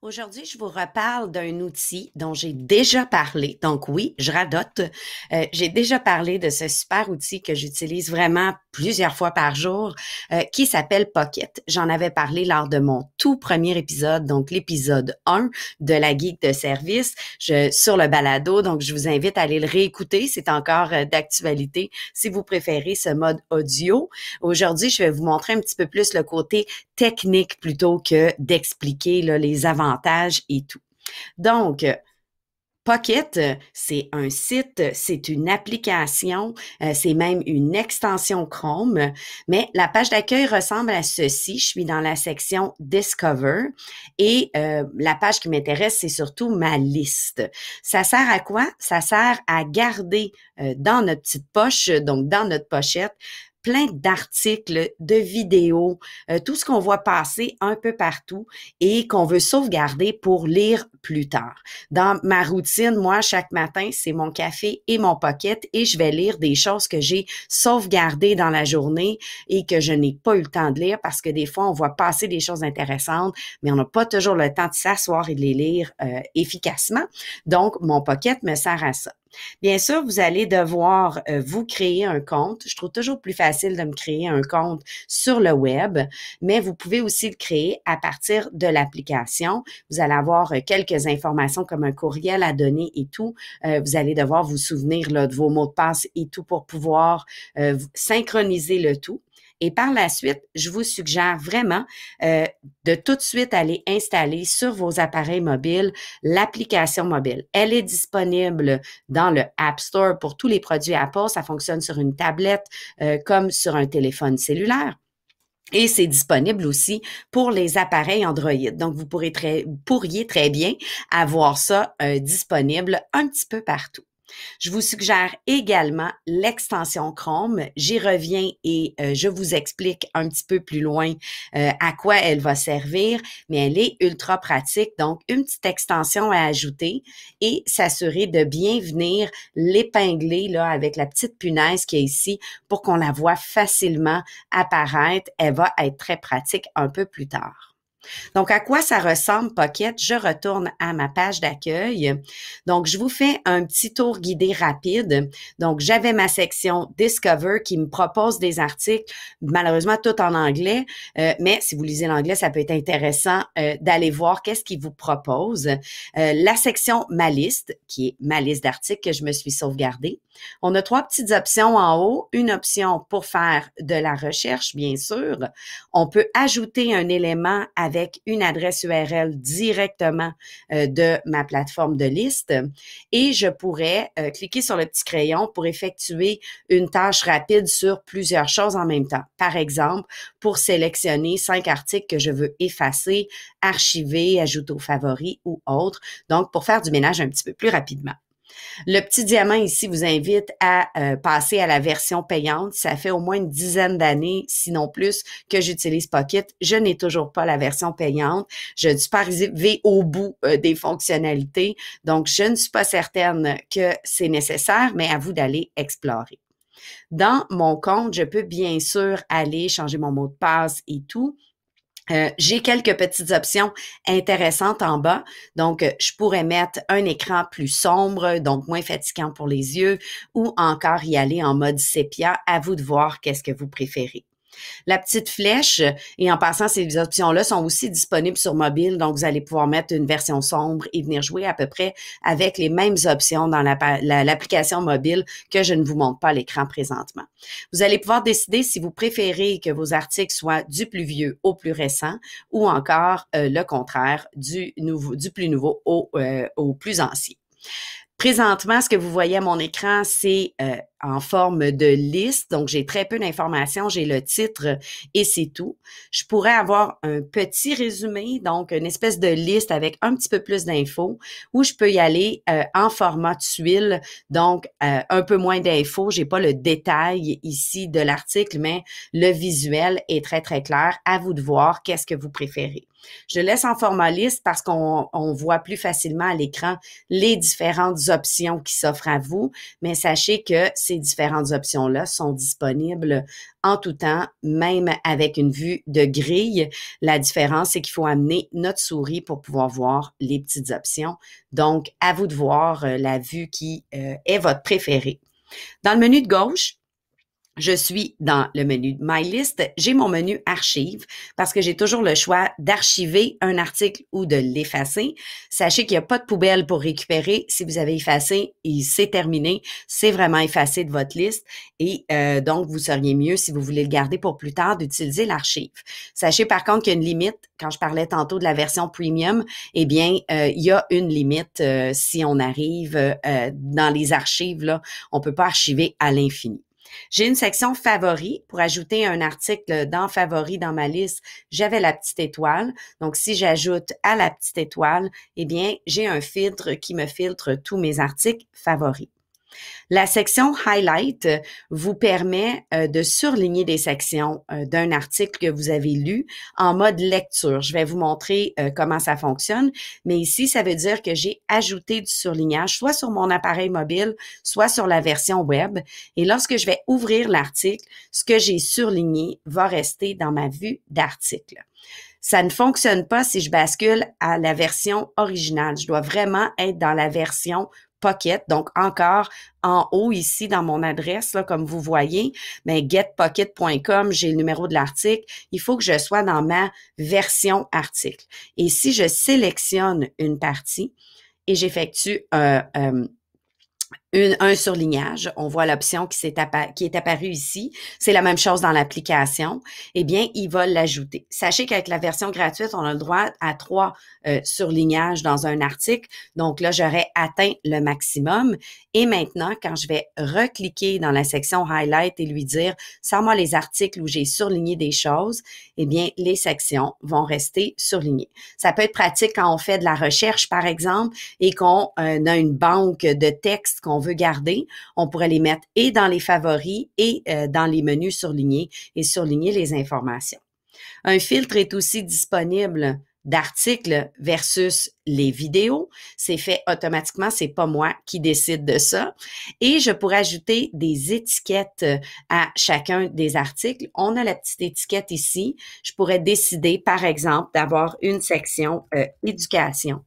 Aujourd'hui, je vous reparle d'un outil dont j'ai déjà parlé. Donc oui, je radote. J'ai déjà parlé de ce super outil que j'utilise vraiment plusieurs fois par jour, qui s'appelle Pocket. J'en avais parlé lors de mon tout premier épisode, donc l'épisode 1 de la Geek de service sur le balado. Donc, je vous invite à aller le réécouter. C'est encore d'actualité si vous préférez ce mode audio. Aujourd'hui, je vais vous montrer un petit peu plus le côté technique plutôt que d'expliquer là, les avantages et tout. Donc, Pocket, c'est un site, c'est une application, c'est même une extension Chrome, mais la page d'accueil ressemble à ceci. Je suis dans la section Discover et la page qui m'intéresse, c'est surtout ma liste. Ça sert à quoi? Ça sert à garder dans notre petite poche, donc dans notre pochette, plein d'articles, de vidéos, tout ce qu'on voit passer un peu partout et qu'on veut sauvegarder pour lire plus tard. Dans ma routine, moi, chaque matin, c'est mon café et mon Pocket et je vais lire des choses que j'ai sauvegardées dans la journée et que je n'ai pas eu le temps de lire parce que des fois, on voit passer des choses intéressantes, mais on n'a pas toujours le temps de s'asseoir et de les lire efficacement. Donc, mon Pocket me sert à ça. Bien sûr, vous allez devoir vous créer un compte. Je trouve toujours plus facile de me créer un compte sur le web, mais vous pouvez aussi le créer à partir de l'application. Vous allez avoir quelques informations comme un courriel à donner et tout. Vous allez devoir vous souvenir là, de vos mots de passe et tout pour pouvoir synchroniser le tout. Et par la suite, je vous suggère vraiment de tout de suite aller installer sur vos appareils mobiles l'application mobile. Elle est disponible dans le App Store pour tous les produits Apple. Ça fonctionne sur une tablette comme sur un téléphone cellulaire. Et c'est disponible aussi pour les appareils Android. Donc, vous pourriez très bien avoir ça disponible un petit peu partout. Je vous suggère également l'extension Chrome. J'y reviens et je vous explique un petit peu plus loin à quoi elle va servir, mais elle est ultra pratique. Donc, une petite extension à ajouter et s'assurer de bien venir l'épingler là avec la petite punaise qui est ici pour qu'on la voit facilement apparaître. Elle va être très pratique un peu plus tard. Donc, à quoi ça ressemble Pocket? Je retourne à ma page d'accueil. Donc, je vous fais un petit tour guidé rapide. Donc, j'avais ma section Discover qui me propose des articles, malheureusement tout en anglais, mais si vous lisez l'anglais, ça peut être intéressant d'aller voir qu'est-ce qu'il vous propose. La section Ma liste, qui est ma liste d'articles que je me suis sauvegardée. On a 3 petites options en haut. Une option pour faire de la recherche, bien sûr. On peut ajouter un élément avec une adresse URL directement de ma plateforme de liste et je pourrais cliquer sur le petit crayon pour effectuer une tâche rapide sur plusieurs choses en même temps. Par exemple, pour sélectionner 5 articles que je veux effacer, archiver, ajouter aux favoris ou autres. Donc, pour faire du ménage un petit peu plus rapidement. Le petit diamant ici vous invite à passer à la version payante. Ça fait au moins une dizaine d'années, sinon plus, que j'utilise Pocket. Je n'ai toujours pas la version payante. Je ne suis pas arrivée au bout des fonctionnalités. Donc, je ne suis pas certaine que c'est nécessaire, mais à vous d'aller explorer. Dans mon compte, je peux bien sûr aller changer mon mot de passe et tout. J'ai quelques petites options intéressantes en bas. Donc, je pourrais mettre un écran plus sombre, donc moins fatigant pour les yeux, ou encore y aller en mode sépia. À vous de voir qu'est-ce que vous préférez. La petite flèche, et en passant, ces options-là sont aussi disponibles sur mobile, donc vous allez pouvoir mettre une version sombre et venir jouer à peu près avec les mêmes options dans l'application mobile que je ne vous montre pas à l'écran présentement. Vous allez pouvoir décider si vous préférez que vos articles soient du plus vieux au plus récent ou encore le contraire, du plus nouveau au plus ancien. Présentement, ce que vous voyez à mon écran, c'est en forme de liste. Donc, j'ai très peu d'informations. J'ai le titre et c'est tout. Je pourrais avoir un petit résumé, donc une espèce de liste avec un petit peu plus d'infos, ou je peux y aller en format tuile, donc un peu moins d'infos. J'ai pas le détail ici de l'article, mais le visuel est très, très clair. À vous de voir qu'est-ce que vous préférez. Je laisse en format liste parce qu'on voit plus facilement à l'écran les différentes options qui s'offrent à vous, mais sachez que ces différentes options-là sont disponibles en tout temps, même avec une vue de grille. La différence, c'est qu'il faut amener notre souris pour pouvoir voir les petites options. Donc, à vous de voir la vue qui est votre préférée. Dans le menu de gauche, je suis dans le menu My List. J'ai mon menu Archive parce que j'ai toujours le choix d'archiver un article ou de l'effacer. Sachez qu'il n'y a pas de poubelle pour récupérer. Si vous avez effacé et c'est terminé, c'est vraiment effacé de votre liste et donc vous seriez mieux, si vous voulez le garder pour plus tard, d'utiliser l'archive. Sachez par contre qu'il y a une limite. Quand je parlais tantôt de la version premium, eh bien, il y a une limite si on arrive dans les archives, là, on peut pas archiver à l'infini. J'ai une section favoris. Pour ajouter un article dans favoris dans ma liste, j'avais la petite étoile. Donc, si j'ajoute à la petite étoile, eh bien, j'ai un filtre qui me filtre tous mes articles favoris. La section Highlight vous permet de surligner des sections d'un article que vous avez lu en mode lecture. Je vais vous montrer comment ça fonctionne, mais ici, ça veut dire que j'ai ajouté du surlignage soit sur mon appareil mobile, soit sur la version web. Et lorsque je vais ouvrir l'article, ce que j'ai surligné va rester dans ma vue d'article. Ça ne fonctionne pas si je bascule à la version originale. Je dois vraiment être dans la version Pocket, donc encore en haut ici dans mon adresse, là, comme vous voyez, mais getpocket.com, j'ai le numéro de l'article. Il faut que je sois dans ma version article. Et si je sélectionne une partie et j'effectue un surlignage, on voit l'option qui est apparue ici. C'est la même chose dans l'application. Eh bien, il va l'ajouter. Sachez qu'avec la version gratuite, on a le droit à 3 surlignages dans un article. Donc là, j'aurais atteint le maximum. Et maintenant, quand je vais recliquer dans la section Highlight et lui dire « Sors-moi les articles où j'ai surligné des choses », eh bien, les sections vont rester surlignées. Ça peut être pratique quand on fait de la recherche, par exemple, et qu'on a une banque de textes qu'on veut garder. On pourrait les mettre et dans les favoris et dans les menus surlignés et surligner les informations. Un filtre est aussi disponible d'articles versus les vidéos. C'est fait automatiquement, c'est pas moi qui décide de ça. Et je pourrais ajouter des étiquettes à chacun des articles. On a la petite étiquette ici. Je pourrais décider, par exemple, d'avoir une section éducation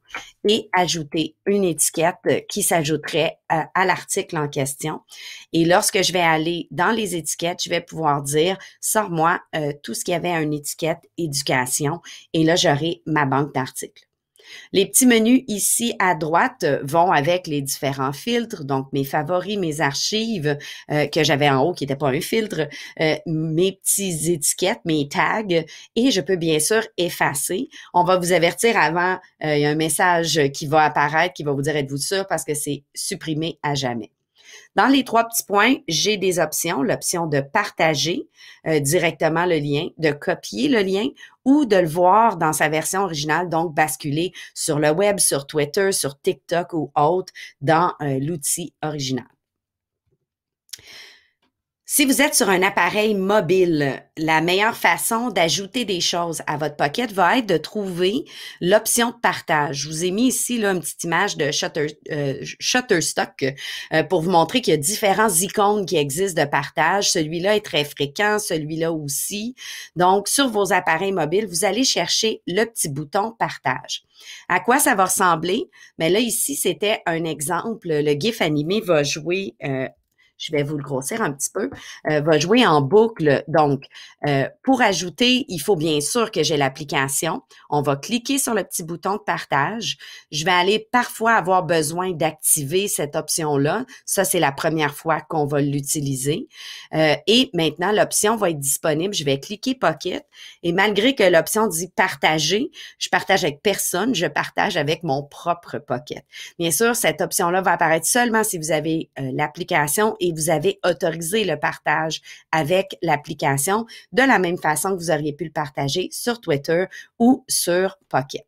et ajouter une étiquette qui s'ajouterait à l'article en question. Et lorsque je vais aller dans les étiquettes, je vais pouvoir dire « Sors-moi tout ce qui avait une étiquette éducation » et là, j'aurai ma banque d'articles. Les petits menus ici à droite vont avec les différents filtres, donc mes favoris, mes archives que j'avais en haut qui n'étaient pas un filtre, mes petites étiquettes, mes tags et je peux bien sûr effacer. On va vous avertir avant, il y a un message qui va apparaître qui va vous dire êtes-vous sûr parce que c'est supprimé à jamais. Dans les 3 petits points, j'ai des options, l'option de partager directement le lien, de copier le lien ou de le voir dans sa version originale, donc basculer sur le web, sur Twitter, sur TikTok ou autre dans l'outil original. Si vous êtes sur un appareil mobile, la meilleure façon d'ajouter des choses à votre Pocket va être de trouver l'option de partage. Je vous ai mis ici là, une petite image de Shutterstock pour vous montrer qu'il y a différents icônes qui existent de partage. Celui-là est très fréquent, celui-là aussi. Donc, sur vos appareils mobiles, vous allez chercher le petit bouton « Partage ». À quoi ça va ressembler? Mais là, ici, c'était un exemple. Le GIF animé va jouer je vais vous le grossir un petit peu, va jouer en boucle. Donc, pour ajouter, il faut bien sûr que j'ai l'application. On va cliquer sur le petit bouton de partage. Je vais aller parfois avoir besoin d'activer cette option-là. Ça, c'est la première fois qu'on va l'utiliser. Et maintenant, l'option va être disponible. Je vais cliquer Pocket. Et malgré que l'option dit partager, je partage avec personne, je partage avec mon propre Pocket. Bien sûr, cette option-là va apparaître seulement si vous avez l'application et vous avez autorisé le partage avec l'application de la même façon que vous auriez pu le partager sur Twitter ou sur Pocket.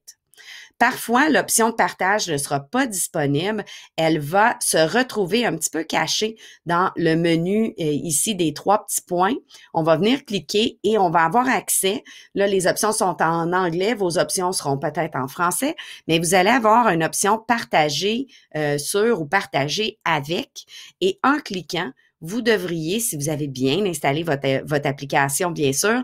Parfois, l'option de partage ne sera pas disponible. Elle va se retrouver un petit peu cachée dans le menu ici des 3 petits points. On va venir cliquer et on va avoir accès. Là, les options sont en anglais. Vos options seront peut-être en français, mais vous allez avoir une option partager sur ou partager avec. Et en cliquant, vous devriez, si vous avez bien installé votre application, bien sûr,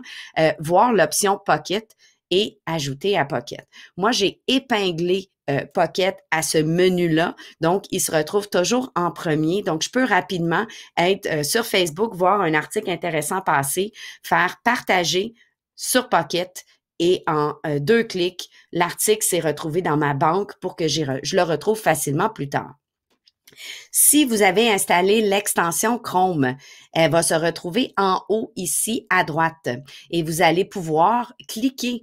voir l'option Pocket et ajouter à Pocket. Moi, j'ai épinglé Pocket à ce menu-là. Donc, il se retrouve toujours en premier. Donc, je peux rapidement être sur Facebook, voir un article intéressant passer, faire partager sur Pocket et en 2 clics, l'article s'est retrouvé dans ma banque pour que je le retrouve facilement plus tard. Si vous avez installé l'extension Chrome, elle va se retrouver en haut ici à droite et vous allez pouvoir cliquer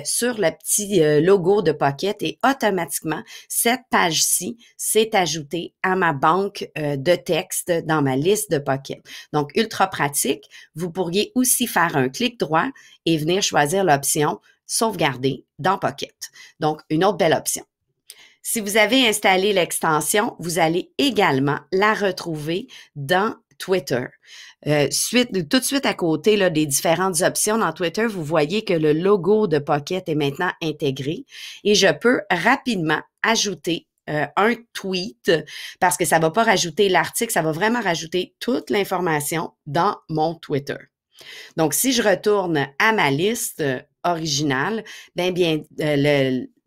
sur le petit logo de Pocket et automatiquement, cette page-ci s'est ajoutée à ma banque de texte dans ma liste de Pocket. Donc, ultra pratique. Vous pourriez aussi faire un clic droit et venir choisir l'option sauvegarder dans Pocket. Donc, une autre belle option. Si vous avez installé l'extension, vous allez également la retrouver dans Twitter. Tout de suite à côté là, des différentes options dans Twitter, vous voyez que le logo de Pocket est maintenant intégré et je peux rapidement ajouter un tweet parce que ça ne va pas rajouter l'article, ça va vraiment rajouter toute l'information dans mon Twitter. Donc, si je retourne à ma liste originale,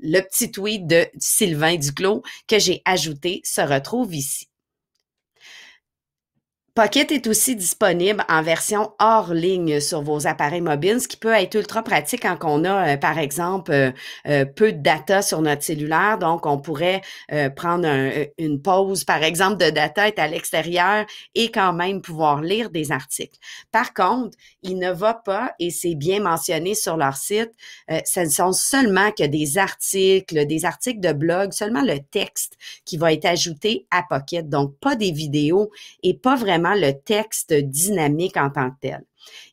le petit tweet de Sylvain Duclos que j'ai ajouté se retrouve ici. Pocket est aussi disponible en version hors ligne sur vos appareils mobiles, ce qui peut être ultra pratique quand on a, par exemple, peu de data sur notre cellulaire. Donc, on pourrait prendre une pause, par exemple, de data, être à l'extérieur et quand même pouvoir lire des articles. Par contre, il ne va pas, et c'est bien mentionné sur leur site, ce ne sont seulement que des articles de blog, seulement le texte qui va être ajouté à Pocket. Donc, pas des vidéos et pas vraiment le texte dynamique en tant que tel.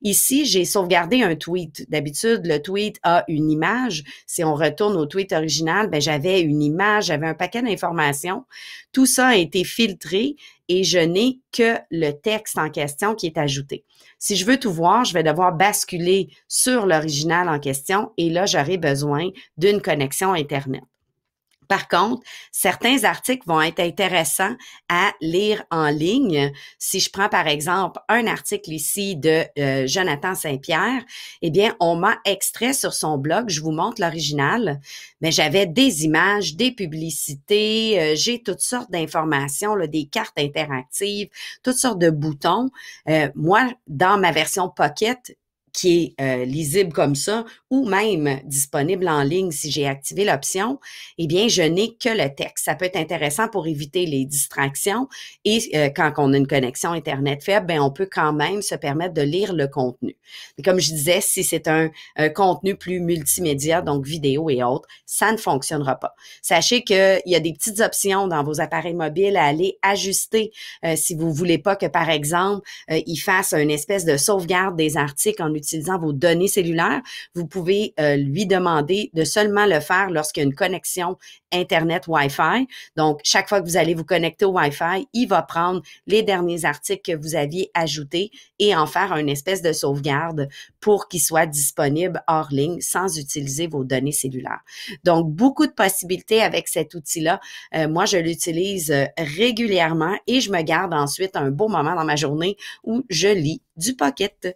Ici, j'ai sauvegardé un tweet. D'habitude, le tweet a une image. Si on retourne au tweet original, j'avais une image, j'avais un paquet d'informations. Tout ça a été filtré et je n'ai que le texte en question qui est ajouté. Si je veux tout voir, je vais devoir basculer sur l'original en question et là, j'aurai besoin d'une connexion Internet. Par contre, certains articles vont être intéressants à lire en ligne. Si je prends par exemple un article ici de Jonathan Saint-Pierre, eh bien, on m'a extrait sur son blog, je vous montre l'original, mais j'avais des images, des publicités, j'ai toutes sortes d'informations, là, des cartes interactives, toutes sortes de boutons. Moi, dans ma version Pocket, qui est lisible comme ça, ou même disponible en ligne si j'ai activé l'option, eh bien, je n'ai que le texte. Ça peut être intéressant pour éviter les distractions et quand on a une connexion Internet faible, on peut quand même se permettre de lire le contenu. Mais comme je disais, si c'est un contenu plus multimédia, donc vidéo et autres, ça ne fonctionnera pas. Sachez qu'il y a des petites options dans vos appareils mobiles à aller ajuster si vous voulez pas que, par exemple, il fasse une espèce de sauvegarde des articles en utilisant vos données cellulaires. Vous pouvez lui demander de seulement le faire lorsqu'il y a une connexion Internet Wi-Fi. Donc, chaque fois que vous allez vous connecter au Wi-Fi, il va prendre les derniers articles que vous aviez ajoutés et en faire une espèce de sauvegarde pour qu'ils soient disponibles hors ligne sans utiliser vos données cellulaires. Donc, beaucoup de possibilités avec cet outil-là. Moi, je l'utilise régulièrement et je me garde ensuite un beau moment dans ma journée où je lis du Pocket.